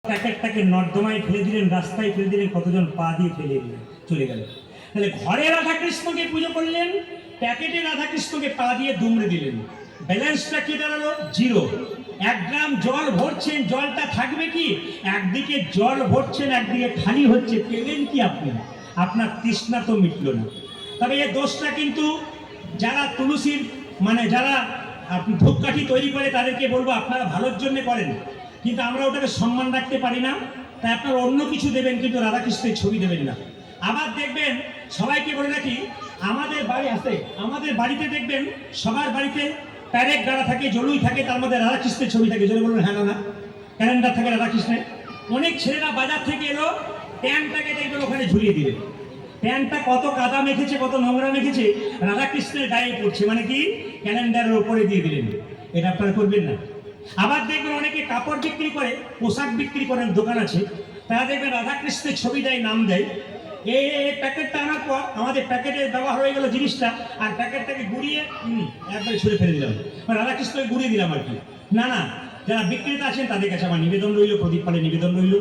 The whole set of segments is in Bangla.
প্যাকেটটাকে নর্দমায় ফেলে দিলেন, রাস্তায় ফেলে দিলেন, কতজন পা দিয়ে ফেলে দিলেন, চলে গেল। তাহলে ঘরে রাধাকৃষ্ণকে পুজো করলেন, প্যাকেটে রাধাকৃষ্ণকে পা দিয়ে দুমড়ে দিলেন, ব্যালেন্সটা কি দাঁড়ালো? জিরো। 1 গ্রাম জল ভরছেন, জলটা থাকবে কি? একদিকে জল ভরছেন, একদিকে খালি হচ্ছে, পেলেন কি আপনি? আপনার তৃষ্ণা তো মিটল না। তবে এই দোষটা কিন্তু যারা তুলসীর যারা আপনি ধূপকাঠি তৈরি করে তাদেরকে বলবো আপনারা ভালোর জন্য করেন, কিন্তু আমরা ওটাকে সম্মান রাখতে পারি না, তাই আপনারা অন্য কিছু দেবেন, কিন্তু রাধাকৃষ্ণের ছবি দেবেন না। আবার দেখবেন, সবাইকে বলে রাখি, আমাদের বাড়ি আছে, আমাদের বাড়িতে দেখবেন সবার বাড়িতে প্যারেক গাড়া থাকে, জলুই থাকে, তার মধ্যে রাধাকৃষ্ণের ছবি থাকে। জলে বলবেন হ্যাঁ না, ক্যালেন্ডার থাকে রাধাকৃষ্ণের। অনেক ছেলেরা বাজার থেকে এলো, প্যান্টটাকে দেখবেন ওখানে ঝুলিয়ে দিলেন। প্যান্টটা কত কাদা মেখেছে, কত নোংরা মেখেছে, রাধাকৃষ্ণের গায়ে পড়ছে, মানে কি ক্যালেন্ডারের উপরে দিয়ে দিলেন। এটা আপনারা করবেন না। আবার দেখবেন অনেকে কাপড় বিক্রি করে, পোশাক বিক্রি করেন, দোকান আছে, তারা দেখবেন রাধাকৃষ্ণের ছবি দেয়, নাম দেয়। এই প্যাকেটটা আনার পর আমাদের প্যাকেটে ব্যবহার হয়ে গেল জিনিসটা, আর প্যাকেটটাকে গুড়িয়ে একবারে ছুঁড়ে ফেলে দিলাম, রাধাকৃষ্ণকে গুড়িয়ে দিলাম আর কি। না না, যারা বিক্রেতা আছেন তাদের কাছে আমার নিবেদন রইল, প্রদীপ পালে নিবেদন রইল,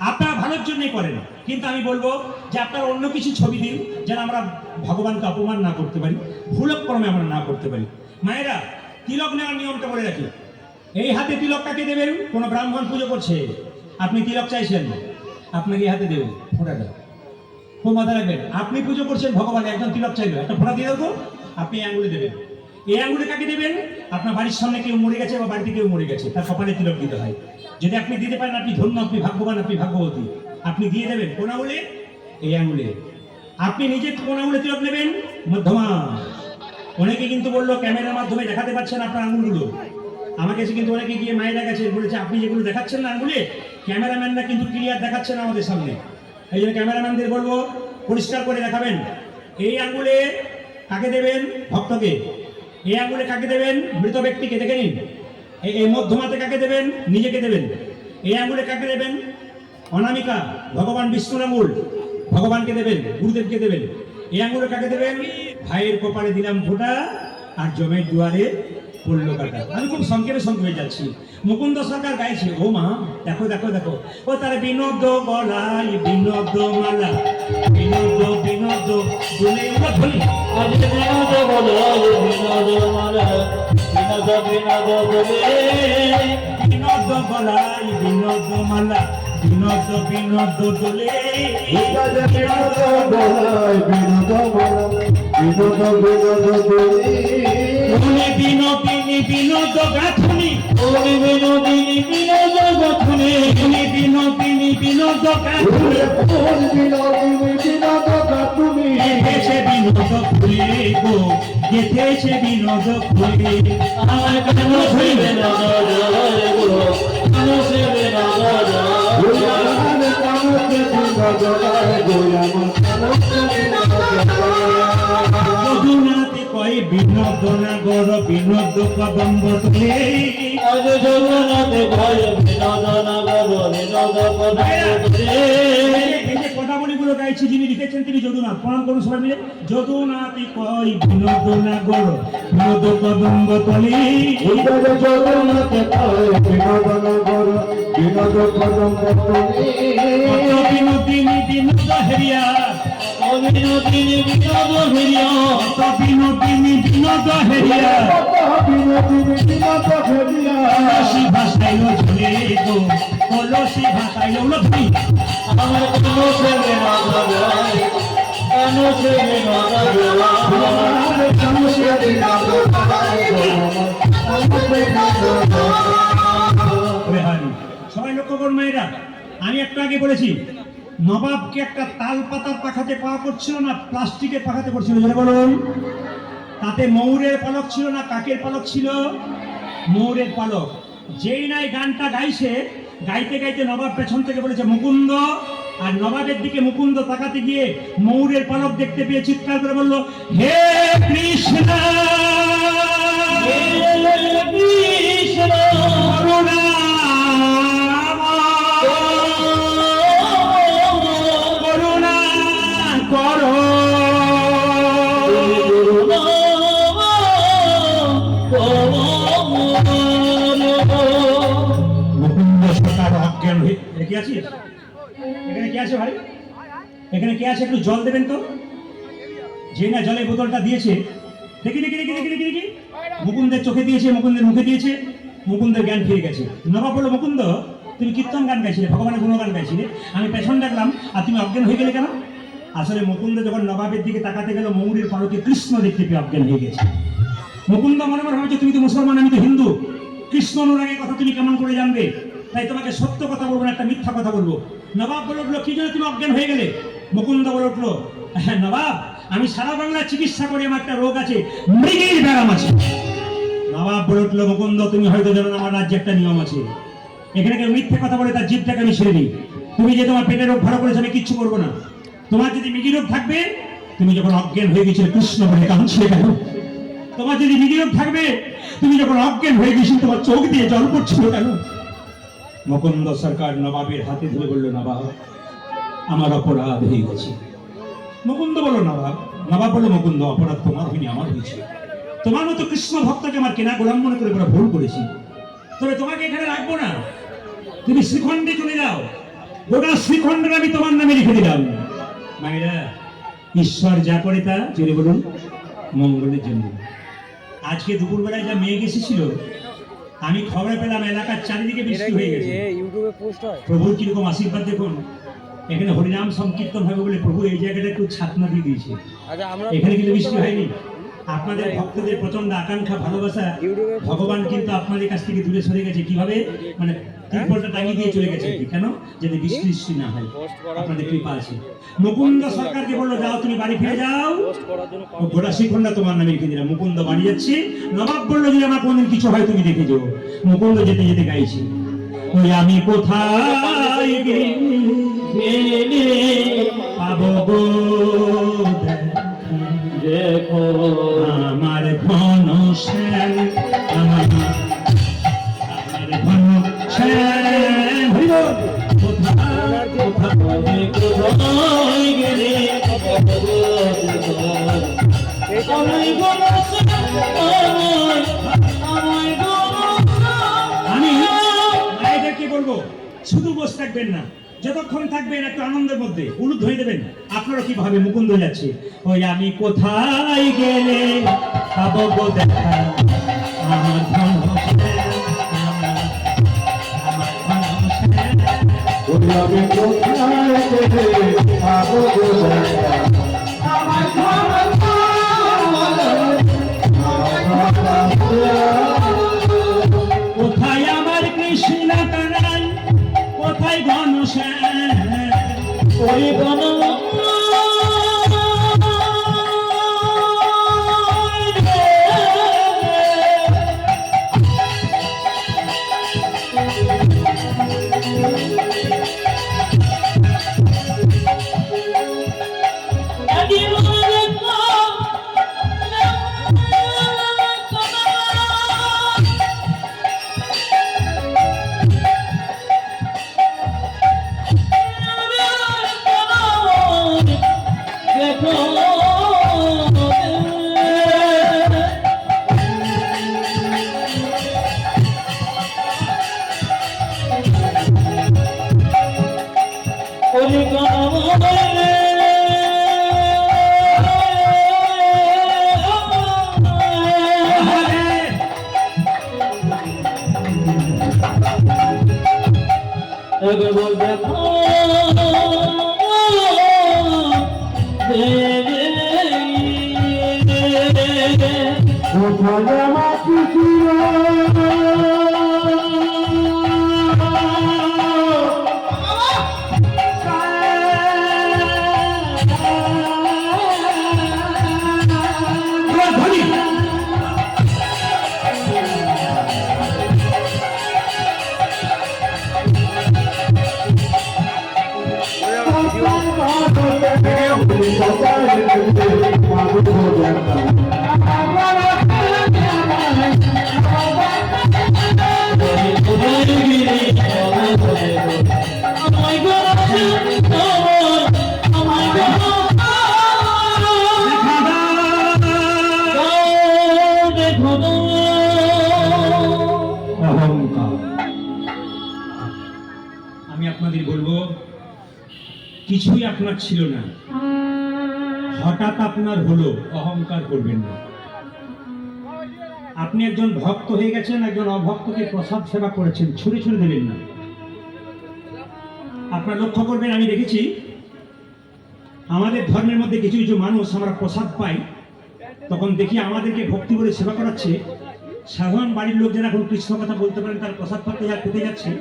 আপনারা ভালোর জন্যই করেন, কিন্তু আমি বলবো যে আপনারা অন্য কিছু ছবি দিন, যেন আমরা ভগবানকে অপমান না করতে পারি, ভুলক্রমে আমরা না করতে পারি। মায়েরা, তিলক নেওয়ার নিয়মটা বলে রাখি। এই হাতে তিলক কাকে দেবেন? কোনো ব্রাহ্মণ পুজো করছে, আপনি তিলক চাইছেন, আপনাকে এই হাতে দেবেন ফোঁটাটা, খুব মাথা রাখবেন। আপনি পুজো করছেন ভগবান, একজন তিলক চাইবে, একটা ফোঁটা দিয়ে দেবো, আপনি এই আঙুলে দেবেন। এই আঙুলে কাকে দেবেন? আপনার বাড়ির সামনে কেউ মরে গেছে বা বাড়িতে কেউ মরে গেছে, তার কপালে তিলক দিতে হয়। যদি আপনি দিতে পারেন, আপনি ধন্য, আপনি ভাগ্যবান, আপনি ভাগ্যবতী। আপনি দিয়ে দেবেন কোন আঙুলে? এই আঙুলে। আপনি নিজে কোন আঙুলে তিলক নেবেন? মধ্যমা। অনেকে কিন্তু বললো ক্যামেরার মাধ্যমে দেখাতে পারছেন আপনার আঙুলগুলো। আমার কাছে কিন্তু অনেকে গিয়ে মায়েরা কাছে বলেছে, আপনি যেগুলো দেখাচ্ছেন না আঙুলে, ক্যামেরাম্যানরা কিন্তু ক্লিয়ার দেখাচ্ছে না আমাদের সামনে। এই জন্য ক্যামেরাম্যানদের বলবো পরিষ্কার করে দেখাবেন। এই আঙুলে কাকে দেবেন? ভক্তকে। এই আঙুলে কাকে দেবেন? মৃত ব্যক্তিকে। দেখে নিন। এই মধ্যমাতে কাকে দেবেন? নিজেকে দেবেন। এই আঙুলে কাকে দেবেন? অনামিকা, ভগবান বিষ্ণুর আঙুল, ভগবানকে দেবেন, গুরুদেবকে দেবেন। এই আঙুলে কাকে দেবেন? ভাইয়ের কপালে দিলাম ফোঁটা, আর জমের দুয়ারে পড়লো কাটা। আমি খুব সংক্ষেপে যাচ্ছি। মুকুন্দ সরকার গাইছে, ও মা দেখো দেখো দেখো, ও তার বিনোদ গলায় বিনোদ মালা, বিনোদ বিনোদ দুলে ধনি, বিনোদ গলায় বিনোদ মালা, বিনোদ বিনোদ দুলে, বিনোদ গলায় বিনোদ মালা, বিনোদ বিনোদ দুলে, বিনোদ গলায় বিনোদ মালা, বিনোদ বিনোদ দুলে, তুমি বিনোদিনী বিনোদ গাঁথুনি, তুমি বিনোদিনী বিনোদ গাঁথুনি, তুমি বিনোদিনী বিনোদ গাঁথুনি, ফুল বিনোদিনী বিনোদ গাঁথুনি, গেথেছে বিনোদ ফুলে গো, গেথেছে বিনোদ ফুলে, আমার কেন সে বিনোদ জয় গো, কেন সে বিনোদ জয়, আমার কেন সে বিনোদ জয় গো, আমার কেন সে বিনোদ জয়। যদুনাথে কয় বিনোদ নাগর, বিনোদ কদম্ব তুলে, আজ জগন্নাথে ভয় বিনোদ নাগর, বিনোদ পদারে, এই যে পদাবলীগুলো গাইছি, যিনি লিখেছেন তিনি যদুনাথ। প্রণাম করুন সবাই মিলে। যদুনাথে কয় বিনোদ নাগর, বিনোদ কদম্ব তলে, জগন্নাথে ভয় বিনোদ নাগর, বিনোদ পদারে, কত বিনোদিনী বিনোদ হেরিয়া, বিনোদিনী বিনোদ হইয়া, কত বিনোদিনী বিনোদ হেরিয়া, বিনোদিনী বিনোদ হইয়া, কলসি ভাসাইল ঝুলে গো, কলসি ভাসাইল লক্ষ্মী, আমার কেন সে বিনোদ জয়, কেন সে বিনোদ জয়, আমার কেন সে বিনোদ জয়, আমার কেন সে বিনোদ জয়। সবাই লক্ষ্য করুন মায়েরা, আমি একটু আগে বলেছি নবাবকে একটা তাল পাতার পাখাতে পাওয়া করছিল না প্লাস্টিকের পাখাতে করছিল, যেটা বলুন। তাতে ময়ূরের পালক ছিল না কাকের পালক ছিল? ময়ূরের পালক। যেই নাই গানটা গাইছে, গাইতে গাইতে নবাব পেছন থেকে বলেছে মুকুন্দ, আর নবাবের দিকে মুকুন্দ তাকাতে গিয়ে ময়ূরের পালক দেখতে পেয়ে চিৎকার করে বলল, হে কৃষ্ণ কৃষ্ণ করুণা করুণা করো। মুকুন্দ সরকার অজ্ঞান হয়ে এটা কি আছে? এখানে কি আছে ভাই? এখানে কি আছে? একটু জল দেবেন তো। যে না জলের বোতলটা দিয়েছে, দেখি দেখি দেখি দেখি দেখি দেখি, মুকুন্দের চোখে দিয়েছে, মুকুন্দের মুখে দিয়েছে, মুকুন্দের জ্ঞান ফিরে গেছে। নবাব বলল, মুকুন্দ তুমি কীর্তন গান গাইছিলে, ভগবানের গুণগান গাইছিলে, আমি পেছন ডাকলাম আর তুমি অজ্ঞান হয়ে গেলে কেন? আসলে মুকুন্দ যখন নবাবের দিকে তাকাতে গেল, ময়ূরের পালকে কৃষ্ণ দেখতে পেয়ে অজ্ঞান হয়ে গেছে। মুকুন্দ মনে মনে ভাবছে, তুমি তো মুসলমান, আমি তো হিন্দু, কৃষ্ণ অনুরাগের কথা তুমি কেমন করে জানবে? তাই তোমাকে সত্য কথা বলবো না, একটা মিথ্যা কথা বলবো। নবাব বলে উঠলো, কি জন্য তুমি অজ্ঞান হয়ে গেলে? মুকুন্দ বলে উঠলো, হ্যাঁ নবাব, আমি সারা বাংলায় চিকিৎসা করি, আমার একটা রোগ আছে, মৃগীর ব্যারাম আছে। নবাব বলে উঠলো, মুকুন্দ তুমি হয়তো জানো না, আমার রাজ্যে একটা নিয়ম আছে, এখানে কেউ মিথ্যে কথা বলে তার জিভটাকে আমি ছেড়ে দিই। তুমি যে তোমার পেটের রোগ ভালো করেছো, আমি কিচ্ছু করবো না। তোমার যদি মৃগী রোগ থাকবে, তুমি যখন অজ্ঞান হয়ে গেছিলে কৃষ্ণ বলে কাঁদছিলে কেন? তোমার যদি মৃগী রোগ থাকবে, তুমি যখন অজ্ঞান হয়ে গেছিলে তোমার চোখ দিয়ে জল পড়ছিল কেন? মুকুন্দ সরকার নবাবের হাতে ধরে বলল, নবাব আমার অপরাধ হয়ে গেছে। মুকুন্দ বলল, নবাব। নবাব বলল, মুকুন্দ অপরাধ তোমার হয়নি, আমার হয়েছে। তোমার মতো কৃষ্ণ ভক্তকে আমার কেনা গোলাম মনে করে ভুল করেছি, তবে তোমাকে এখানে রাখবো না, তুমি শ্রীখণ্ডে চলে যাও, গোটা শ্রীখণ্ডের আমি তোমার নামে লিখে দিলাম। মায়েরা, ঈশ্বর যা করে তা জোরে বলুন মঙ্গলের জন্য। আজকে দুপুরবেলায় যা মেঘ এসেছিল, আমি খবর পেলাম এলাকার চারিদিকে বৃষ্টি হয়ে গেছে। ইউটিউবে পোস্ট হয়। প্রভুর কিরকম আশীর্বাদ দেখুন। এখানে হরিনাম সংকীর্তন হবে বলে প্রভু এই জায়গাটা একটু ছাতনা দিয়ে দিয়েছে। আচ্ছা, আমরা এখানে কিন্তু বৃষ্টি হয়নি। আপনাদের ভক্তদের প্রচন্ড আকাঙ্ক্ষা, ভালোবাসা, ভগবান কিন্তু আপনাদের কাছ থেকে দূরে সরে গেছে। কিভাবে? মানে তিরপলটা টাঙিয়ে দিয়ে চলে গেছে। কেন? যাতে বৃষ্টি না হয়, আপনাদের কৃপা আছে। মুকুন্দ সরকারকে বললো, যাও তুমি বাড়ি ফিরে যাও, গোটা শ্রীখণ্ডা তোমার নামে লিখে দিলাম। মুকুন্দ বাড়ি যাচ্ছে। নবাব বললো, যদি আমার কোনদিন কিছু হয় তুমি দেখে যাও। মুকুন্দ যেতে যেতে গাইছি, ওই আমি কোথায় গেলে পাবো গো দেখো আমার ঘন শ্যাম, আমার ঘন শ্যাম, আমি কোথায় গেলে আমি মায়েদেরকে বলবো, শুধু বসে থাকবেন না, যতক্ষণ থাকবেন একটু আনন্দের মধ্যে উলুদ হয়ে দেবেন। আপনারা কি ভাবে মুকুন্দ যাচ্ছে, ওই আমি কোথায় গেলে পাবো গো দেখা আমার ঘন শ্যাম, আমার ঘন শ্যাম। আমি কোথায় গেলে পাবো গো দেখা আমার কোথায় আমার কৃষ্ণ কানাই, কোথায় ঘন শ্যাম, ওই বন আপনাদের বলবো, কিছুই আপনার ছিল না, হঠাৎ আপনার হলো, অহংকার করবেন না। আপনি একজন ভক্ত হয়ে গেছেন, একজন অভক্তকে প্রসাদ সেবা করেছেন, ছুঁড়ে ছুঁড়ে দেবেন না। আপনারা লক্ষ্য করবেন, আমি দেখেছি আমাদের ধর্মের মধ্যে কিছু কিছু মানুষ আমরা প্রসাদ পাই, তখন দেখি আমাদেরকে ভক্তি করে সেবা করাচ্ছে। সাধারণ বাড়ির লোক যারা কোনো কৃষ্ণ কথা বলতে পারেন, তার প্রসাদ পেতে যাচ্ছে,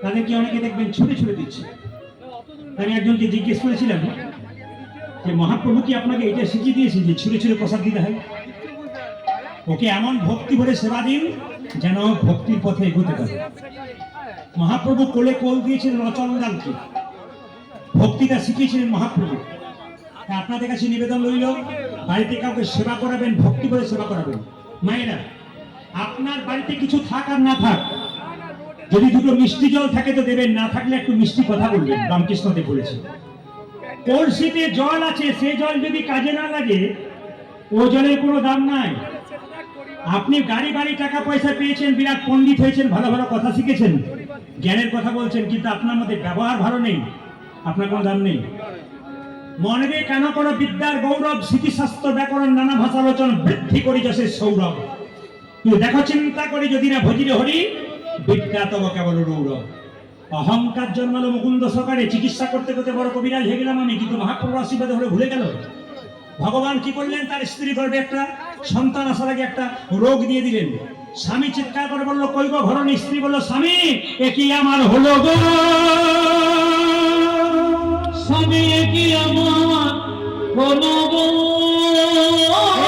তাদেরকে অনেকে দেখবেন ছুঁড়ে ছুঁড়ে দিচ্ছে। আমি একজনকে জিজ্ঞেস করেছিলাম যে মহাপ্রভু কি আপনাকে এটা শিখিয়ে দিয়েছে যে ছুঁড়ে ছুঁড়ে প্রসাদ দিতে হয়? ওকে এমন ভক্তি ভরে সেবা দিন যেন ভক্তির পথে এগোতে পারে। মহাপ্রভু কোলে কোল দিয়েছিলেন রচনদানকে, ভক্তিটা শিখিয়েছিলেন মহাপ্রভু। আপনাদের কাছে নিবেদন রইল, বাড়িতে কাউকে সেবা করাবেন, ভক্তি করে সেবা করাবেন। মায়েরা, আপনার বাড়িতে কিছু থাক আর না থাক, যদি দুটো মিষ্টি জল থাকে তো দেবেন, না থাকলে একটু মিষ্টি কথা বলবেন। রামকৃষ্ণদেব বলেছে, কলসিতে জল আছে, সে জল যদি কাজে না লাগে ও জলের কোনো দাম নাই। আপনি গাড়ি বাড়ি টাকা পয়সা পেয়েছেন, বিরাট পণ্ডিত হয়েছেন, ভালো ভালো কথা শিখেছেন, জ্ঞানের কথা বলছেন, কিন্তু আপনার মধ্যে ব্যবহার ভালো নেই, আপনার কোনো দাম নেই। মনবে কেন করো বিদ্যার গৌরব, স্মৃতিশাস্ত্র ব্যাকরণ নানা ভাষা আলোচন বৃদ্ধি করি যশের সৌরভ। কিন্তু দেখো চিন্তা করি যদি না ভজিরে হরি, বিদ্যা তব কেবল রৌরব। অহংকার জন্মালো মুকুন্দ সকারে, চিকিৎসা করতে করতে বড় কবিরাজ হয়ে গেলাম আমি, কিন্তু মহাপ্রভুর আশীর্বাদে হলে ভুলে গেল। ভগবান কি করলেন, তার স্ত্রী গর্ভে একটা সন্তান আসার আগে একটা রোগ দিয়ে দিলেন। স্বামী চিৎকার করে বললো, কই গো ঘরণী? স্ত্রী বললো, স্বামী এ কি আমার হলো গো, স্বামী এ কি আমার হলো গো,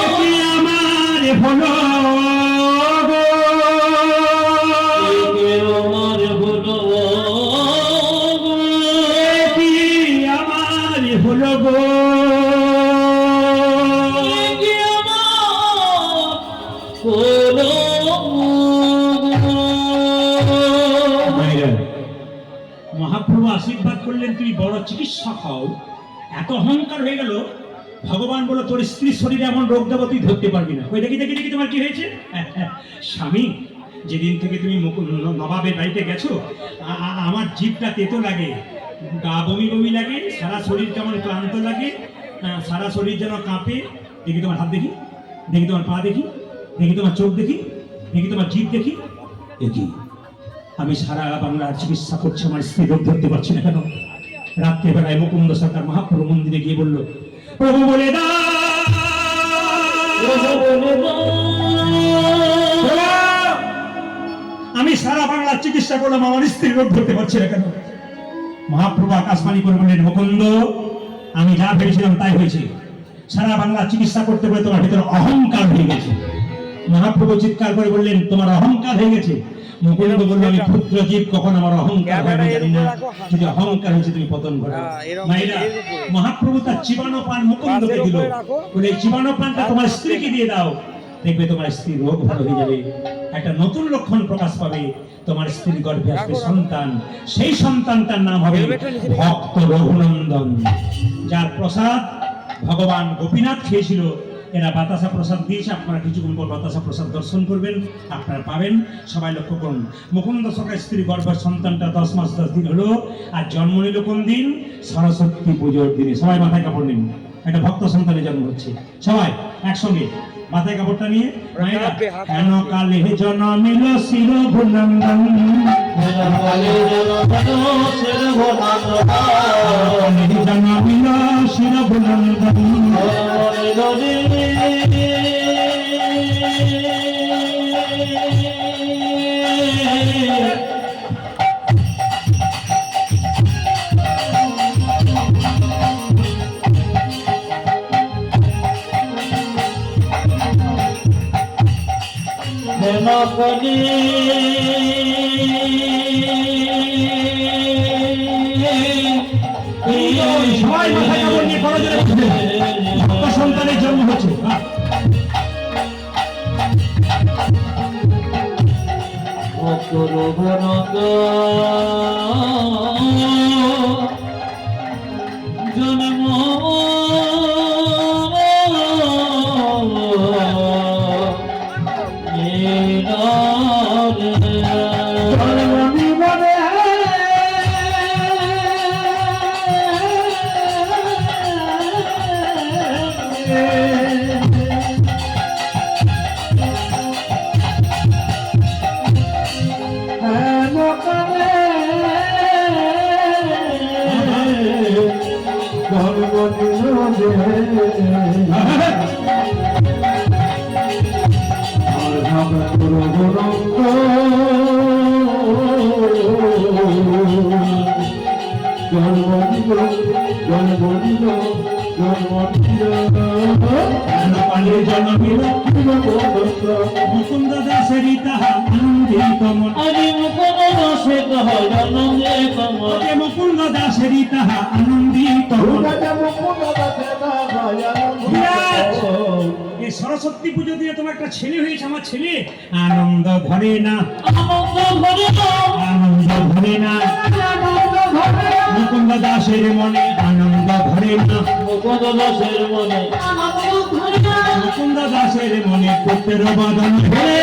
এ কি আমার হলো গো, এ কি আমার হলো গো, এ কি আমার হলো গো, এ কি আমার হলো গো। মহাপ্রভু আশীর্বাদ করলেন, তুমি বড় চিকিৎসক হও। এত অহংকার হয়ে গেল, ভগবান বলল, তোর স্ত্রীর শরীরে এমন রোগ দেবো তুই ধরতে পারবি না। ওই দেখি দেখি দেখি তোমার কি হয়েছে? স্বামী, যেদিন থেকে তুমি নবাবের বাড়িতে গেছো, আমার জিভটা তেতো লাগে, গা বমি বমি লাগে, সারা শরীর কেমন ক্লান্ত লাগে, সারা শরীর যেন কাঁপে। দেখি তোমার হাত দেখি, দেখি তোমার পা দেখি, দেখি তোমার চোখ দেখি, দেখি তোমার জিভ দেখি। দেখি আমি সারা বাংলার চিকিৎসা করছি, আমার স্ত্রী রোগ ধরতে পারছি না কেন? রাত্রিবেলায় মুকুন্দ সরকার মহাপ্রভু মন্দিরে গিয়ে বলল, প্রভু বলে আমি সারা বাংলার চিকিৎসা করলাম, আমার স্ত্রী রোগ ধরতে পারছি না কেন? মহাপ্রভু আকাশবাণী করে বললেন, মুকুন্দ, আমি যা ভেবেছিলাম তাই হয়েছে। সারা বাংলার চিকিৎসা করতে পারে তোমার ভিতরে অহংকার হয়ে গেছে। মহাপ্রভু চিৎকার করে বললেন, তোমার অহংকার হয়ে গেছে। মুকুন্দ বলল, আমি ক্ষুদ্র জীব, কখন আমার অহংকার হয় আমি জানি না, যদি অহংকার হয়েছে তুমি পতন ঘটে। মায়েরা, মহাপ্রভু তার জীবাণু পান মুকুন্দকে দিল, বলে এই জীবাণু পানটা তোমার স্ত্রীকে দিয়ে দাও, দেখবে তোমার স্ত্রীর রোগ ভালো হয়ে যাবে, একটা নতুন লক্ষণ প্রকাশ পাবে, তোমার স্ত্রীর গর্ভে আসবে সন্তান, সেই সন্তানটার নাম হবে ভক্ত রঘুনন্দন, যার প্রসাদ ভগবান গোপীনাথ খেয়েছিল। এরা বাতাসা প্রসাদ দিয়েছে, আপনারা কিছুক্ষণ পর বাতাসা প্রসাদ দর্শন করবেন, আপনারা পাবেন। সবাই লক্ষ্য করুন, মুকুন্দ সরকার স্ত্রী গর্ভের সন্তানটা 10 মাস 10 দিন হলো, আর জন্ম নিল কোন দিন? সরস্বতী পুজোর দিনে। সবাই মাথায় কাপড় নিন, একটা ভক্ত সন্তানের জন্ম হচ্ছে। সবাই একসঙ্গে মাথায় কাপড়টা নিয়ে, মায়েরা, কেন কালে জন্মিল শির ভুনন্দন, জন্মিল শির ভুনন্দন, সবাই মাথায় কাপড় নিয়ে বড় জোরে ভক্ত সন্তানের জন্ম হচ্ছে। জন্ম মুকুন্দ দাসেরই তাহা আনন্দিত মন, মুকুন্দ দাসেরই তাহা আনন্দিত মন। এই সরস্বতী পুজো দিয়ে তোমার একটা ছেলে হয়েছে, আমার ছেলে আনন্দ ধরে না, আনন্দ ধরে না, মুকুন্দ দাসের মনে আনন্দ ধরে না, মুকুন্দ দাসের মনে পুত্র বদন ধরে,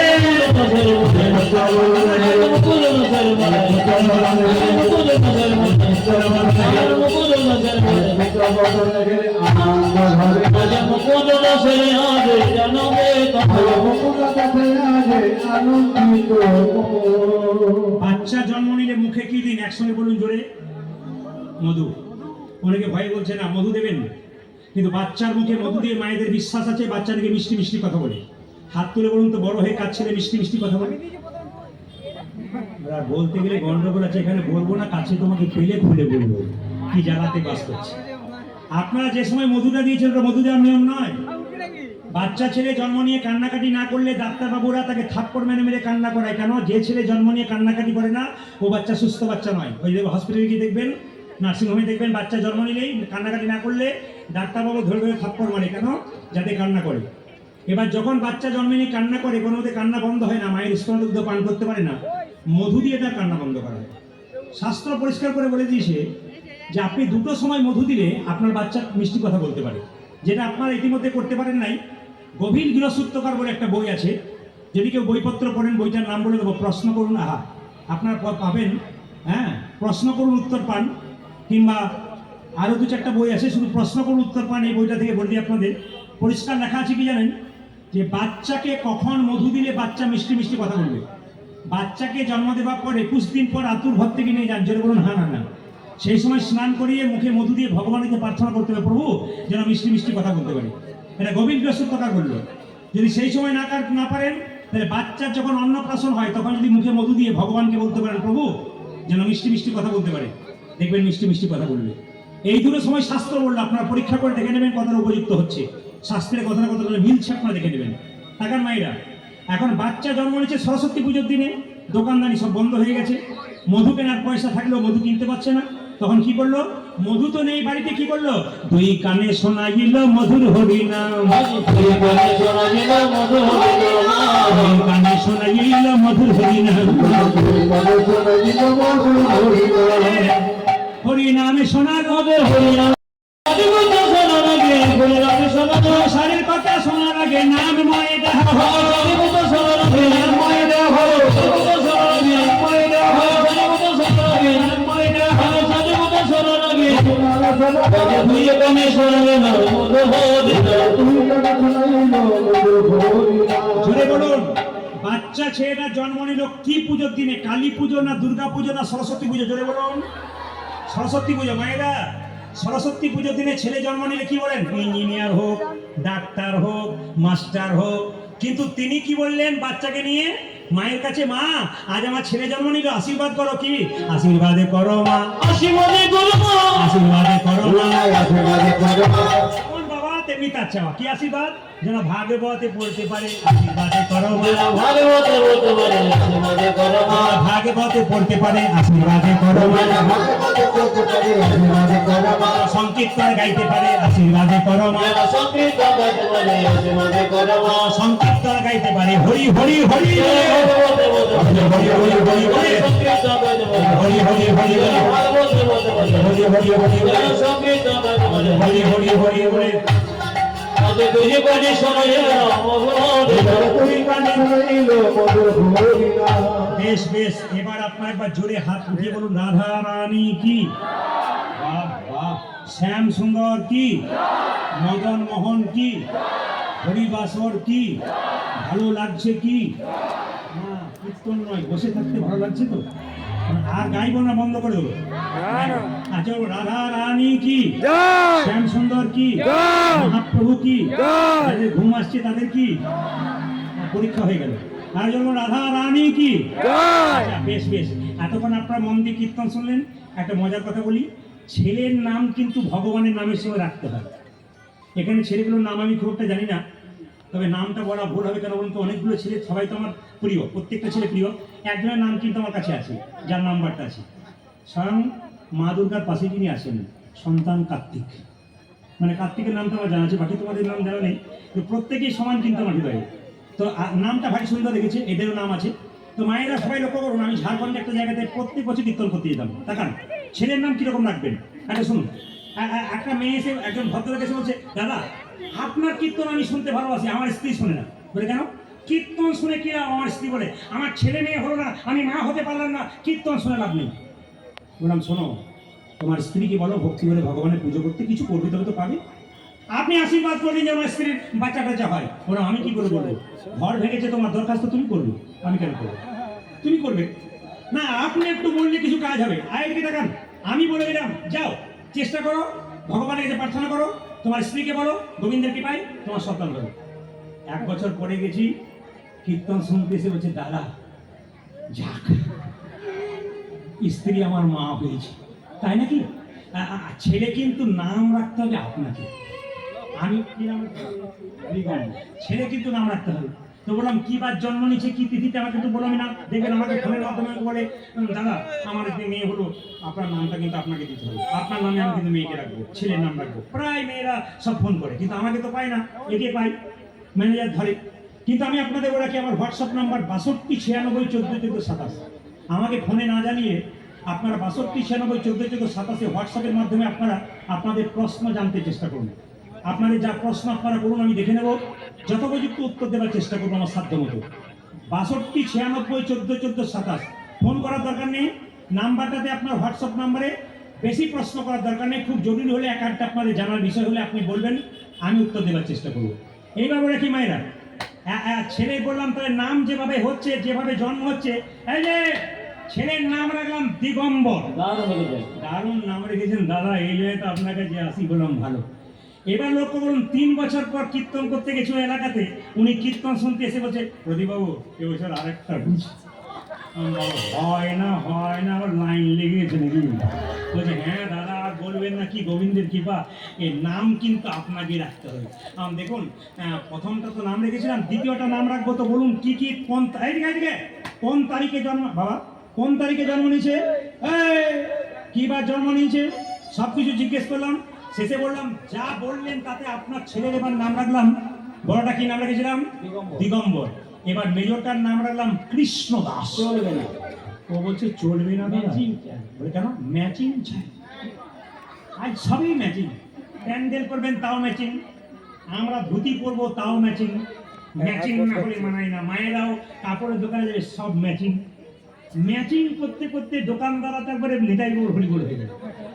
বাচ্চা জন্ম নিলে মুখে কি দিন? একসঙ্গে বলুন জোরে, মধু। অনেকে ভয় বলছে না মধু দেবেন, কিন্তু বাচ্চার মুখে মধু দিয়ে মায়েদের বিশ্বাস আছে বাচ্চা নাকি মিষ্টি মিষ্টি কথা বলে। হাত তুলে বলুন তো, বড় হয়ে কাজ ছেলে মিষ্টি মিষ্টি কথা বলে? বলতে গেলে গন্ডগোল আছে, এখানে বলবো না, কাছে তোমাকে পেলে খুলে বলবো কি জ্বালাতে বাস করছে। আপনারা যে সময় মধুটা দিয়েছেন ওটা মধু দেওয়ার নিয়ম নয়। বাচ্চা ছেলে জন্ম নিয়ে কান্নাকাটি না করলে ডাক্তারবাবুরা তাকে থাপ্পড় মেরে মেরে কান্না করায়। কেন? যে ছেলে জন্ম নিয়ে কান্নাকাটি করে না ও বাচ্চা সুস্থ বাচ্চা নয়। ওই যে হসপিটালে গিয়ে দেখবেন, নার্সিংহোমে দেখবেন, বাচ্চা জন্ম নিলেই কান্নাকাটি না করলে ডাক্তারবাবু ধরে ধরে থাপ্পড় মারে। কেন? যাতে কান্না করে। এবার যখন বাচ্চা জন্ম নিয়ে কান্না করে, কোনো মতে কান্না বন্ধ হয় না, মায়ের স্তনদুগ্ধ পান করতে পারে না, মধু দিয়ে তার কান্না বন্ধ করা হয়। শাস্ত্র পরিষ্কার করে বলে দিয়েছে যে আপনি দুটো সময় মধু দিলে আপনার বাচ্চা মিষ্টি কথা বলতে পারে, যেটা আপনারা ইতিমধ্যে করতে পারেন নাই। গভীর গৃহসূত্রকার বলে একটা বই আছে, যদি কেউ বইপত্র পড়েন, বইটার নাম বলে দেবো, প্রশ্ন করুন আহা, আপনার পাবেন। হ্যাঁ, প্রশ্ন করুন উত্তর পান, কিংবা আরও দু চারটা বই আছে শুধু প্রশ্ন করুন উত্তর পান। এই বইটা থেকে বলি আপনাদের, পরিষ্কার লেখা আছে কি জানেন? যে বাচ্চাকে কখন মধু দিলে বাচ্চা মিষ্টি মিষ্টি কথা বলবে। বাচ্চাকে জন্ম দেওয়ার পর 21 দিন পর আতুর ঘর থেকে নিয়ে যান, যেটা বলুন হ্যাঁ না না, সেই সময় স্নান করিয়ে মুখে মধু দিয়ে ভগবানকে প্রার্থনা করতে হবে, প্রভু যেন মিষ্টি মিষ্টি কথা বলতে পারে। এটা গভীর গৃহসূত্রকার বললো। যদি সেই সময় না পারেন, তাহলে বাচ্চার যখন অন্নপ্রাশন হয় তখন যদি মুখে মধু দিয়ে ভগবানকে বলতে পারেন, প্রভু যেন মিষ্টি মিষ্টি কথা বলতে পারে, দেখবেন মিষ্টি মিষ্টি কথা বলবে। এই দুটো সময় শাস্ত্র বললো, আপনারা পরীক্ষা করে দেখে নেবেন কতটা উপযুক্ত হচ্ছে, শাস্ত্রের কথা কতটা মিলছে আপনারা দেখে নেবেন। টাকার মায়েরা, এখন বাচ্চা জন্ম নিয়েছে সরস্বতী পুজোর দিনে, দোকানদারি সব বন্ধ হয়ে গেছে, মধু কেনার পয়সা থাকলেও মধু কিনতে পারছে না। তখন কি করলো? মধু তো নেই বাড়িতে, কি করলো? দুই কানে শোনাইল মধুর হরিনাম, দুই কানে শোনাইল মধুর হরিনাম, হরিনামে শোনার মধুর হরিনাম, সারের কথা শোনার আগে নাম ময় দেহ, জোরে বলুন। বাচ্চা ছেলেটা জন্ম নিল কি পুজোর দিনে? কালী পুজো না দুর্গা পুজো না সরস্বতী পুজো? জোরে বলুন। সরস্বতী পুজো। মায়েরা, সরস্বতী পুজোর দিনে ছেলে জন্ম নিলে কি বলেন? ইঞ্জিনিয়ার হোক, ডাক্তার হোক, মাস্টার হোক। কিন্তু তিনি কি বললেন বাচ্চাকে নিয়ে মায়ের কাছে? মা, আজ আমার ছেলে জন্ম নিল, আশীর্বাদ করো। কি আশীর্বাদে করো মা, আশীর্বাদে করো মা, আশীর্বাদে করো মা, আশীর্বাদে করো মা। কোন বাবা তেমনি তার চাওয়া, কি আশীর্বাদ? যেন ভাগবতে পড়তে পারে, আশীর্বাদে করো মা, ভাগবতে পড়তে পারে, আশীর্বাদে করো মা, ভাগবতে পড়তে পারে, আশীর্বাদে করো মা, ভাগবতে পড়তে পারে, আশীর্বাদে করো মা, সংকীর্তন গাইতে পারে, আশীর্বাদে করো মা, সংকীর্তন গাইতে পারে, আশীর্বাদে করো মা, সংকীর্তন গাইতে পারে, হরি হরি হরি হরি হরি হরি হরি হরি হরি সংকীর্তন গাইতে পারে, হরি হরি হরি হরি ভাগবতে পড়তে পারে, হরি হরি হরি হরি সংকীর্তন গাইতে পারে, হরি হরি হরি হরি। বেশ বেশ, এবার আপনার একবার জোরে হাত উঠিয়ে বলুন রাধা রানী কি, শ্যাম সুন্দর কি, মদন মোহন কি, হরিবাসর কি, ভালো লাগছে কি? কীর্তন নয়, বসে থাকতে ভালো লাগছে তো? আর গাইবো না, বন্ধ করে দেবো। আচ্ছা, রাধা রানী কি, জয় শ্যাম সুন্দর কি, জয় মহাপ্রভু কি, জয় যাদের ঘুম আসছে তাদের কি, পরীক্ষা হয়ে গেল। আর যখন রাধা রানী কি, জয় আচ্ছা বেশ বেশ, এতক্ষণ আপনারা মন দিয়ে কীর্তন শুনলেন। একটা মজার কথা বলি, ছেলের নাম কিন্তু ভগবানের নামের সঙ্গে রাখতে হয়। এখানে ছেলেগুলোর নাম আমি খুব একটা জানি না, তবে নামটা বলা ভুল হবে, কেন বলুন তো, অনেকগুলো ছেলে, সবাই তো আমার প্রিয়, প্রত্যেকটা ছেলে প্রিয়। একজনের নাম কিন্তু আমার কাছে আছে, যার নাম্বারটা আছে, স্বয়ং মা দুর্গার পাশে যিনি আসেন, সন্তান কার্তিক। মানে কার্তিকের নামটা আমার জানা আছে, বাকি তোমাদের নাম জানা নেই, তো প্রত্যেকেই সমান কিন্তু আমার হৃদয়ে। তো নামটা ভারী সুন্দর রেখেছে, এদেরও নাম আছে। তো মায়েরা সবাই লক্ষ্য করুন, আমি ঝাড়খণ্ডে একটা জায়গাতে প্রত্যেক বছর কীর্তন করতে যেতাম। তাকান ছেলের নাম কীরকম রাখবেন, একটা শুনুন। একটা মেয়ে এসে, একজন ভদ্রলোক এসে বলছে, দাদা আপনার কীর্তন আমি শুনতে ভালোবাসি, আমার স্ত্রী শোনে না। বলে কেন? কীর্তন শুনে কি আমার স্ত্রী বলে, আমার ছেলে মেয়ে হলো না, আমি মা হতে পারলাম না, কীর্তন শুনে লাভ নেই। বললাম শোনো, তোমার স্ত্রীকে বলো ভক্তি করে ভগবানের পুজো করতে, কিছু করবে তবে তো পাবে। আপনি আশীর্বাদ করলেন যে আমার স্ত্রীর বাচ্চা টাচ্চা হয়, ওরা আমি কি করে বলবো? ঘর ভেঙেছে, তোমার দরখাস্ত তুমি করবে, আমি কেন করবো? তুমি করবে না, আপনি একটু বললে কিছু কাজ হবে। আয়েরকে দেখান, আমি বলে দিলাম যাও চেষ্টা করো, ভগবানের কাছে প্রার্থনা করো, তোমার স্ত্রীকে বলো গোবিন্দের কৃপায় তোমার সন্তান হবে। 1 বছর পরে গেছি, কীর্তন শুনতে এসে বলছে, দাদা যাক স্ত্রী আমার মা হয়েছে। তাই নাকি? ছেলে কিন্তু নাম রাখতে হবে আপনাকে। আমি কি নাম ছেলে কিন্তু নাম রাখতে হবে। তো বললাম কি বার জন্ম নিচ্ছে, কি তিথিতে, আমাকে তো বললাম না। দেখবেন আমাকে ফোনের মাধ্যমে বলে, দাদা আমার একটি মেয়ে হলো, আপনার নামটা কিন্তু আপনাকে দিতে হবে, আপনার নামে আমি কিন্তু মেয়েকে রাখবো, ছেলের নাম রাখবো। প্রায় মেয়েরা সব ফোন করে, কিন্তু আমাকে তো পায় না, একে পাই, ম্যানেজার ধরে। কিন্তু আমি আপনাদের বলে রাখি, আমার হোয়াটসঅ্যাপ নাম্বার 6296141427। আমাকে ফোনে না জানিয়ে আপনারা 6296141427 হোয়াটসঅ্যাপের মাধ্যমে আপনারা আপনাদের প্রশ্ন জানতে চেষ্টা করুন। আপনাদের যা প্রশ্ন আপনারা করুন, আমি দেখে নেব, যথোপযুক্ত উত্তর দেওয়ার চেষ্টা করবো আমার সাধ্য মতো। 6296141427 ফোন করার দরকার নেই, নাম্বারটাতে আপনার হোয়াটসঅ্যাপ নাম্বারে বেশি প্রশ্ন করার দরকার নেই। খুব জরুরি হলে এক আধটা আপনাদের জানার বিষয় হলে আপনি বলবেন, আমি উত্তর দেওয়ার চেষ্টা করবো। এইবার বলে কি মায়েরা, ছেলে বললাম তাহলে নাম যেভাবে হচ্ছে, যেভাবে জন্ম হচ্ছে, এই যে ছেলের নাম রাখলাম দিগম্বর। দারুণ নাম রেখেছেন দাদা, এই জন্য তো আপনার কাছে আসি, বললাম ভালো। এবার লক্ষ্য করুন, 3 বছর পর কীর্তন করতে গেছিল এলাকাতে, উনি কীর্তন শুনতে এসে বলছে, প্রদীপবাবু এবছর আরেকটা বুঝছি। হয় না আবার লাইন লেগেছে নাকি? বলছে হ্যাঁ দাদা আর বলবেন না, কি গোবিন্দের কৃপা, এর নাম কিন্তু আপনাকে রাখতে হবে। দেখুন প্রথমটা তো নাম রেখেছিলাম, দ্বিতীয়টা নাম রাখবো, তো বলুন কি কি, কোন কোন তারিখে জন্ম, বাবা কোন তারিখে জন্ম নিয়েছে, কি বার জন্ম নিয়েছে, সব কিছু জিজ্ঞেস করলাম। শেষে বললাম যা বললেন তাতে আপনার ছেলের এবার নাম রাখলাম, বড়টা কি নাম রেখেছিলাম? দিগম্বর। এবার মেজরটার নাম রাখলাম কৃষ্ণ দাস। চলবে না, ও বলছে চলবে না, ম্যাচিং চাই। বলে কেন? ম্যাচিং চাই, আজ সবই ম্যাচিং। প্যান্ডেল করবেন তাও ম্যাচিং, আমরা ধুতি পরবো তাও ম্যাচিং, ম্যাচিং না হলে মানায় না। মায়েরাও কাপড়ের দোকানে যাবে, সব ম্যাচিং। ম্যাচিং করতে করতে দোকানদারা তো একবারে নেতাই হরি করে দেবে।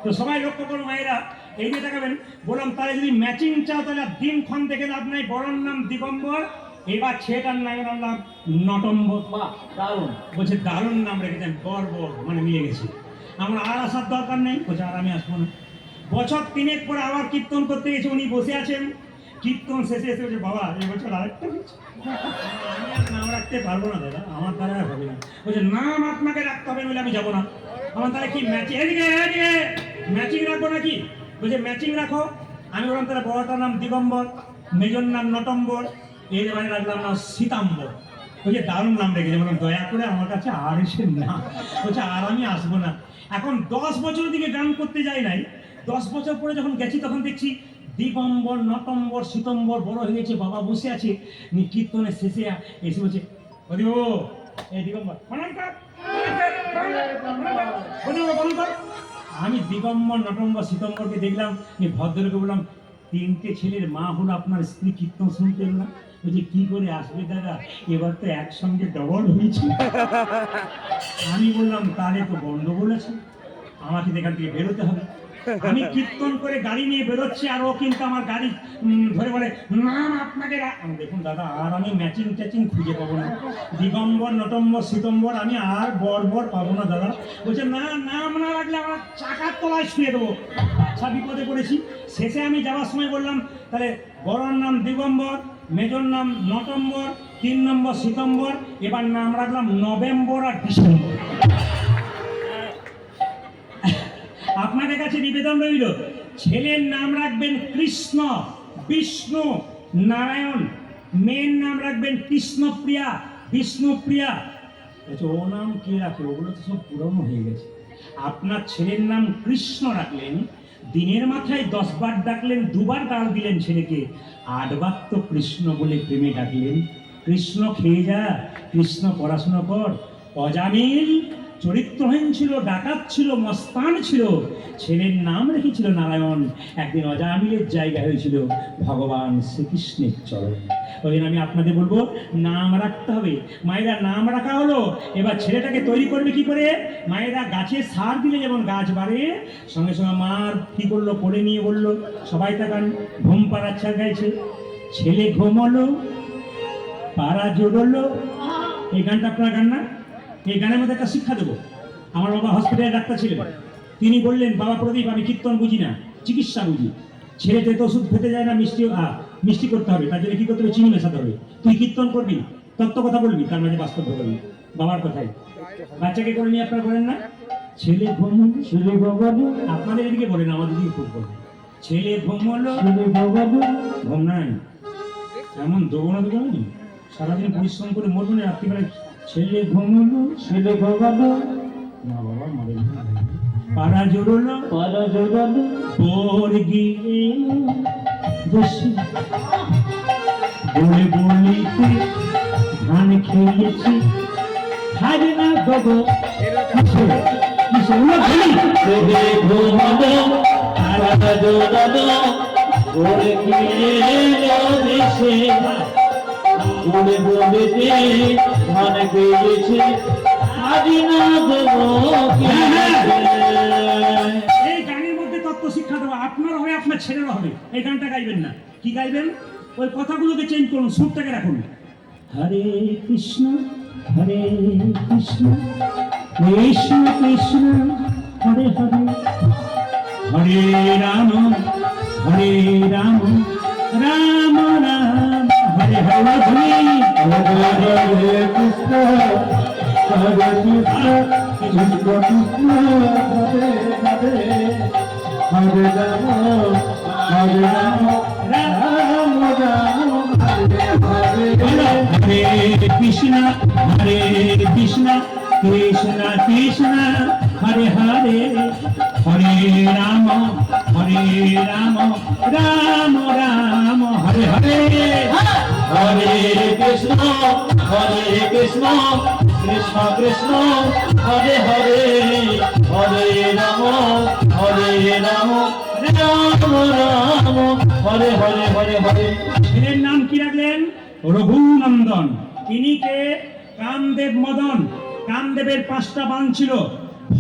তো সবাই লক্ষ্য করো মায়েরা, এই যে দেখাবেন, বললাম তাহলে যদি ম্যাচিং চাও তাহলে দিনক্ষণ দেখে লাভ নাই। বড়র নাম দিগম্বর, এবার ছেলেটার নামের নাম নটম্বর। দারুণ, বলছে দারুণ নাম রেখেছেন, বর মানে মিলে গেছে, আমার আর আসার দরকার নেই। বলছে আর আমি আসবো না। বছর 3 পরে আবার কীর্তন করতে গেছে, উনি বসে আছেন, কীর্তন শেষে এসে বলছে, বাবা এবছর আরেকটা হচ্ছে। আমি আর নাম রাখতে পারবো না দাদা, আমার দ্বারা হবে না। বলছে নাম আপনাকে রাখতে হবে, বলে আমি যাবো না। আমার তাহলে কি ম্যাচিং, এদিকে ম্যাচিং রাখবো নাকি? বলছে ম্যাচিং রাখো। আমি বললাম তাহলে বড়টার নাম দিগম্বর, মেজর নাম নটম্বর, এর এবারে রাখলাম না সীতাম্বর। বলছে দারুণ নাম রেখেছে। বললাম দয়া করে আমার কাছে আর এসে না। বলছে আর আমি আসবো না। এখন 10 বছর দিকে গান করতে যাই নাই, 10 বছর পরে যখন গেছি তখন দেখছি দিগম্বর, নটম্বর, সীতম্বর বড় হয়ে গেছে, বাবা বসে আছে। কীর্তনের শেষে এসে বলছে, প্রদীপ এই দিগম্বর আমি দিগম্বর, নটম্বর, সীতম্বরকে দেখলাম, ভদ্রলোকে বললাম 3টে ছেলের মা হলো আপনার স্ত্রী, কীর্তন শুনতেন না? বলছে কি করে আসবে দাদা, এবার তো একসঙ্গে ডবল হয়েছে। আমি বললাম তাহলে তো গন্ডগোল আছে, আমাকে এখান থেকে বেরোতে হবে। আমি কীর্তন করে গাড়ি নিয়ে বেরোচ্ছি আর ও কিন্তু আমার গাড়ি ধরে বলে নাম আপনাকে দেখুন দাদা আর আমি ম্যাচিং ট্যাচিং খুঁজে পাবো না, দিগম্বর নটম্বর শীতম্বর আমি আর বর পাবো না দাদা। বলছে না নাম না রাখলে আমার চাকার তলায় শুয়ে দেবো। আচ্ছা বিপদে পড়েছি। শেষে আমি যাওয়ার সময় বললাম তাহলে বড়র নাম দিগম্বর, মেজর নাম নটম্বর, 3 নম্বর শীতম্বর, এবার নাম রাখলাম নভেম্বর আর ডিসেম্বর। আপনাদের কাছে নিবেদন রইল ছেলের নাম রাখবেন কৃষ্ণ, বিষ্ণু, নারায়ণ, মেয়ের নাম রাখবেন কৃষ্ণপ্রিয়া, বিষ্ণুপ্রিয়া। ও নাম কে রাখে? ওগুলো তো সব পুরনো হয়ে গেছে। আপনার ছেলের নাম কৃষ্ণ রাখলেন, দিনের মাথায় 10 বার ডাকলেন, 2 বার ডাল দিলেন ছেলেকে, 8 বার তো কৃষ্ণ বলে প্রেমে ডাকলেন। কৃষ্ণ খেয়ে যা, কৃষ্ণ পড়াশোনা কর। অজামিল চরিত্রহীন ছিল, ডাকাত ছিল, মস্তান ছিল, ছেলের নাম রেখেছিল নারায়ণ। একদিন অজামিলের জায়গা হয়েছিল ভগবান শ্রীকৃষ্ণের চরণ। ওই জন্য আমি আপনাদের বলবো নাম রাখতে হবে। মায়েরা নাম রাখা হলো, এবার ছেলেটাকে তৈরি করবে কি করে? মায়েরা গাছে সার দিলে যেমন গাছ বাড়ে, সঙ্গে সঙ্গে মার কি করলো কোলে নিয়ে বললো, সবাই তাকান, ঘুম পাড়াচ্ছা গাইছে, ছেলে ঘুমলো পাড়া জোড়লো। এই গানটা আপনার গান না? এই গানের মধ্যে একটা শিক্ষা দেবো। আমার বাবা হসপিটালে ডাক্তার ছিলেন, তিনি বললেন বাবা প্রদীপ আমি কীর্তন বুঝি না, চিকিৎসা বুঝি। ছেলেতে তো ওষুধ খেতে যায় না, মিষ্টি করতে হবে, তার জন্য কি করতে হবে? চিনি মেশাতে হবে। তুই কীর্তন করবি, তত্ত্ব কথা বলবি, তার মাঝে বাস্তব করবি। বাবার কথাই বাচ্চাকে করে নিয়ে আপনারা বলেন না ছেলে ঘুমলো, ছেলে ঘুমালো। আপনাদের এদিকে বলেন, আমাদের দিকে খুব বলেন ছেলে ঘুমলো, ছেলে ঘুমালো। ঘুম নাই এমন দৌড়াতে যাবেন, সারাদিন পরিশ্রম করে মরবেন, রাত্রিবেলায় ছেলে ঘুমলো, ছেলে ঘুমালো। না বাবা মারে পাড়া জোড়লো, পাড়া জোড়ালো, বোর গিয়ে বসে বলে বলিতে ধান খেয়েছি, খাবে না গগো ছেলে ঘুমালো, পাড়া জোড়ালো, বোর গিয়ে বসে বলে বলিতে ধান খেয়েছি, খাবে না গগো। এই গানের মধ্যে তত্ত্ব শিক্ষা দেওয়া আপনার হবে, আপনার ছেলেরও হবে। এই গানটা গাইবেন না, কি গাইবেন? ওই কথাগুলোকে চেঞ্জ করুন, সুরটাকে রাখুন। হরে কৃষ্ণ হরে কৃষ্ণ কৃষ্ণ কৃষ্ণ হরে হরে, হরে রাম হরে রাম রাম রাম হরে হরে, হরে কৃষ্ণ হরে কৃষ্ণ কৃষ্ণ কৃষ্ণ হরে হরে, হরে রাম হরে রাম রাম রাম হরে হরে, হরে কৃষ্ণ হরে কৃষ্ণ কৃষ্ণ কৃষ্ণ হরে হরে, হরে রাম রাম রাম হরে হরে, হরে কৃষ্ণ কৃষ্ণ কৃষ্ণ হরে হরে, হরে রাম রাম রাম হরে হরে হরে হরে। ছেলের নাম কি রাখলেন? রঘুনন্দন। ইনি কে? কামদেব মদন। কামদেবের 5টা বাণ ছিল,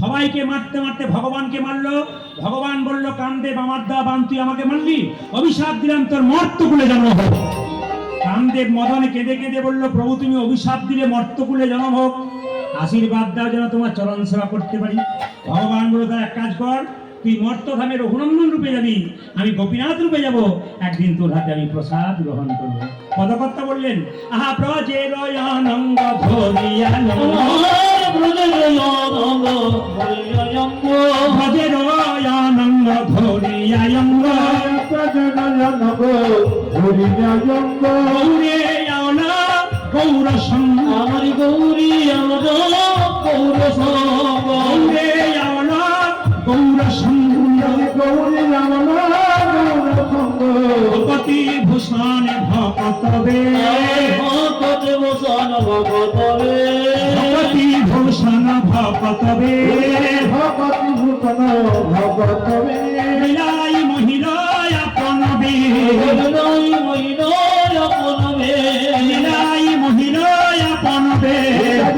সবাইকে মারতে মারতে ভগবানকে মারলো। ভগবান বলল কামদেব আমার দা বাণ তুই আমাকে মারলি, অভিশাপ দিলাম তোর মর্তকুলে জন্ম হোক। কামদেব মদনে কেঁদে কেঁদে বলল প্রভু তুমি অভিশাপ দিলে মর্তকুলে জন্ম হোক, আশীর্বাদ দাও যেন তোমার চরণ সেবা করতে পারি। ভগবান বলল তার এক কাজ কর, তুই মর্তধামে রঘুনন্দন রূপে যাবি, আমি গোপীনাথ রূপে যাব, একদিন তোর হাতে আমি প্রসাদ গ্রহণ করবো। পদকর্তা বললেন আহা ব্রজের অনঙ্গ ধরিয়ানো, ব্রজের অনঙ্গ ধরিয়াঙ্গ, ব্রজের অনঙ্গ ধরিয়াঙ্গ, ব্রজের অনঙ্গ ধরিয়াঙ্গ, গৌরে আওলা গৌর সঙ্গ, আমার গৌরী আওলা গৌর সঙ্গ, গৌরে আওলা গৌর সঙ্গ, গৌরী আওলা গৌর সঙ্গ, ভগতি ভূষণ ভকতবে, ভগতি ভূষণ ভকতবে, ভগতি ভূষণ ভকতবে, ভগতি ভূষণ ভকতবে, লীলাই মহিলাই আপনবে, লীলাই মহিলাই আপনবে, লীলাই মহিলাই আপনবে,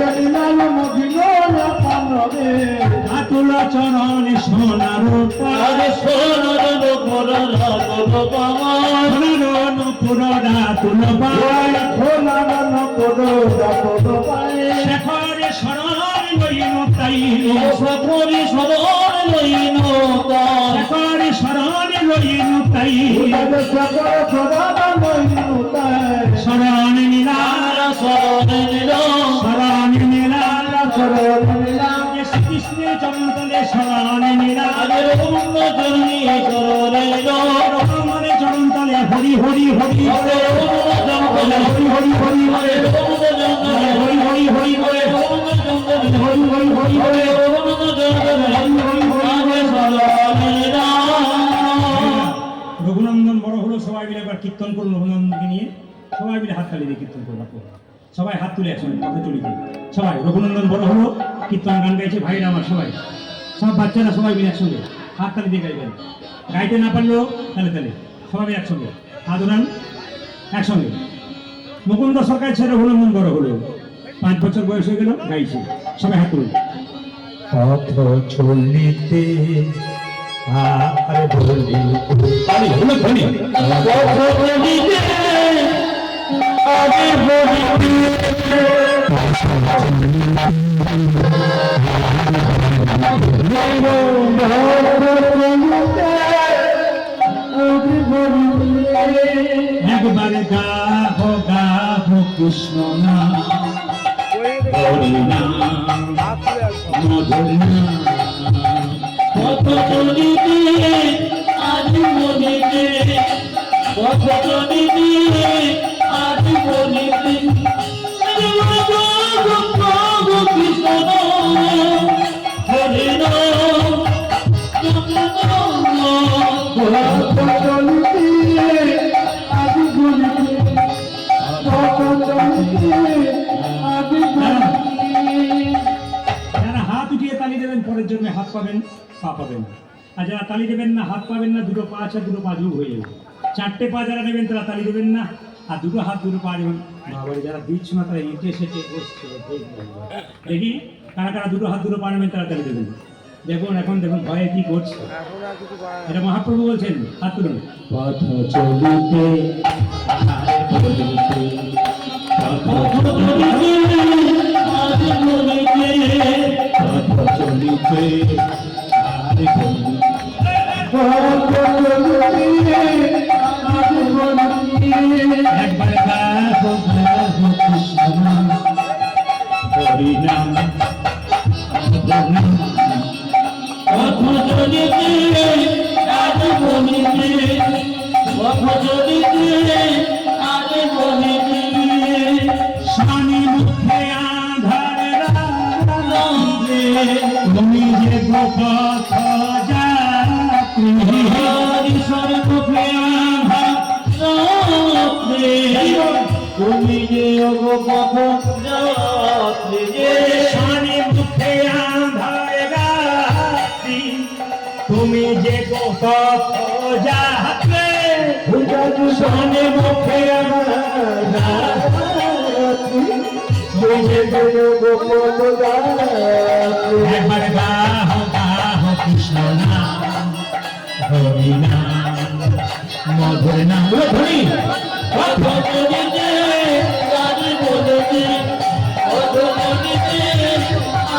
লীলাই মহিলাই আপনবে, আতুল চরণ সোনার পায় খোলানো পুরোটা তুলো পায় খোলানো পুরোটা তুলো পায় শেখরে শরণ লইন তাই সকরি সদর লইন তাই শেখরে শরণ লইন তাই সকর সদর লইন তাই শরণ নীলা শরণ নীল শরণ নীলা শরণ নীল শ্রীকৃষ্ণের চরণতলে শরণ নীলা আগের পূর্ণ জননী শরণ নীল রঘুনাথের চরণতলে হরি হরি হরি আগের পূর্ণ জননী হরি হরি হরি হরি আগের পূর্ণ জননী হরি হরি হরি হরি পূর্ণ জননী হরি হরি হরি হরি আগের পূর্ণ জননী আগে শরণ নীল রঘুনন্দন বড় হলো, সবাই মিলে একবার কীর্তন করুন রঘুনন্দনকে নিয়ে, সবাই মিলে হাত তালি দিয়ে কীর্তন করবো। সবাই হাত তুলে একসঙ্গে কথা চলি সবাই। রঘুনন্দন বড় হলো, কীর্তন গান গাইছে ভাইরা আমার সবাই, সব বাচ্চারা সবাই মিলে একসঙ্গে হাত তালি দিয়ে গাইবেন। গাইতে না পারলেও তালে তালে সবাই মিলে একসঙ্গে হাত উড়ান একসঙ্গে। মুকুন্দ সরকার ছেলে রঘুনন্দন বড় হলো, 5 বছর বয়স হয়ে গেল, গাইছে, সবাই হাত তুলুন। পথ চলিতে আর বলিতে তালি হলো ধ্বনি একবার গাহ গাহ কৃষ্ণ নাম হরি নাম মধুর নাম পথ চলিতে আজ বলিতে পথ চলিতে আজ বলিতে কৃষ্ণ হরে যারা হাত উঠিয়ে তালি দেবেন পরের জন্য হাত পাবেন, পা পাবেন। আর যারা তালি দেবেন না, হাত পাবেন না, দুটো পা আছে, দুটো পা যোগ হয়ে যাবে। 4টে পা যারা নেবেন তারা তালি দেবেন না, আর দুটো হাত দুটো পা দেবেন। বাবারে যারা দিচ্ছ না তারা এঁটে সেটে বসছে, দেখি কারা কারা দুটো হাত দুটো পা নেবেন তারা তালি দেবেন। দেখুন এখন দেখুন ভয়ে কি করছে, এটা মহাপ্রভু বলছেন, হাত তুলুন। পথ চলিতে একবার গাহ গাহ কৃষ্ণ নাম হরি নাম পথ চলিতে আজ বলিতে পথ চলিতে আজ বলিতে স্বামী মুখে আধার রাত্রে তুমি যে গোপথ যাত্রী ঈশ্বর মুখে আঘাতে তুমি যে পথ যাত্রী স্বামী মুখে আধার রাত্রি তুমি যে গোপথ যাত্রী স্বামী মুখে আধার একবার গাহ গাহ কৃষ্ণ নাম হরি নাম মধুর নাম ধরি পথ চলিতে আজ বলিতে পথ চলিতে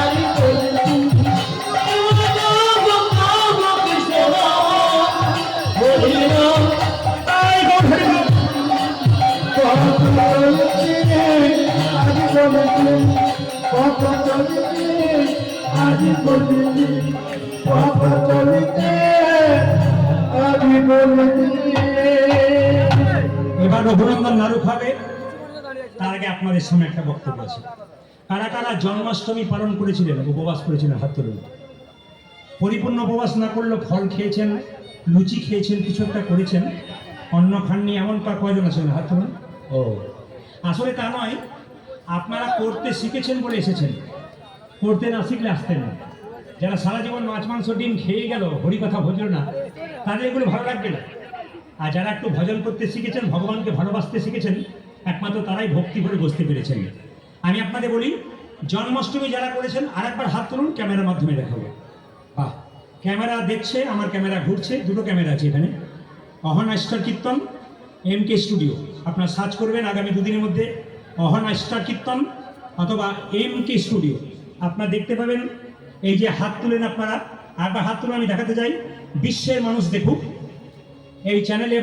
আজ বলিতে কৃষ্ণ হরি নাম এবার রঘুনন্দন নাড়ু খাবে, তার আগে আপনাদের সামনে একটা বক্তব্য আছে। কারা কারা জন্মাষ্টমী পালন করেছিলেন, উপবাস করেছিলেন, হাত তুলুন। পরিপূর্ণ উপবাস না করলেও ফল খেয়েছেন, লুচি খেয়েছেন, কিছু একটা করেছেন, অন্ন খাননি, এমন কয়জন আছেন, হাত তুলুন। ও আসলে তা নয়, আপনারা করতে শিখেছেন বলে এসেছেন, করতে না শিখলে আসতেন না। যারা সারা জীবন মাছ মাংস ডিম খেয়ে গেল, হরিকথা ভজল না, তাদের এগুলো ভালো লাগবে না। আর যারা একটু ভজন করতে শিখেছেন, ভগবানকে ভালোবাসতে শিখেছেন, একমাত্র তারাই ভক্তি করে বসতে পেরেছেন। আমি আপনাদের বলি, জন্মাষ্টমী যারা করেছেন আরেকবার হাত তুলুন, ক্যামেরার মাধ্যমে দেখাবো। বাহ, ক্যামেরা দেখছে, আমার ক্যামেরা ঘুরছে, দুটো ক্যামেরা আছে এখানে। অহনা স্টার কীর্তন MK স্টুডিও, আপনারা সার্চ করবেন আগামী দুদিনের মধ্যে অহনা স্টার কীর্তন অথবা MK স্টুডিও, আপনারা দেখতে পাবেন। এই যে হাত তুলেন আপনারা, একবার হাত তুলে আমি দেখাতে চাই, বিশ্বের মানুষ দেখুক এই চ্যানেলে।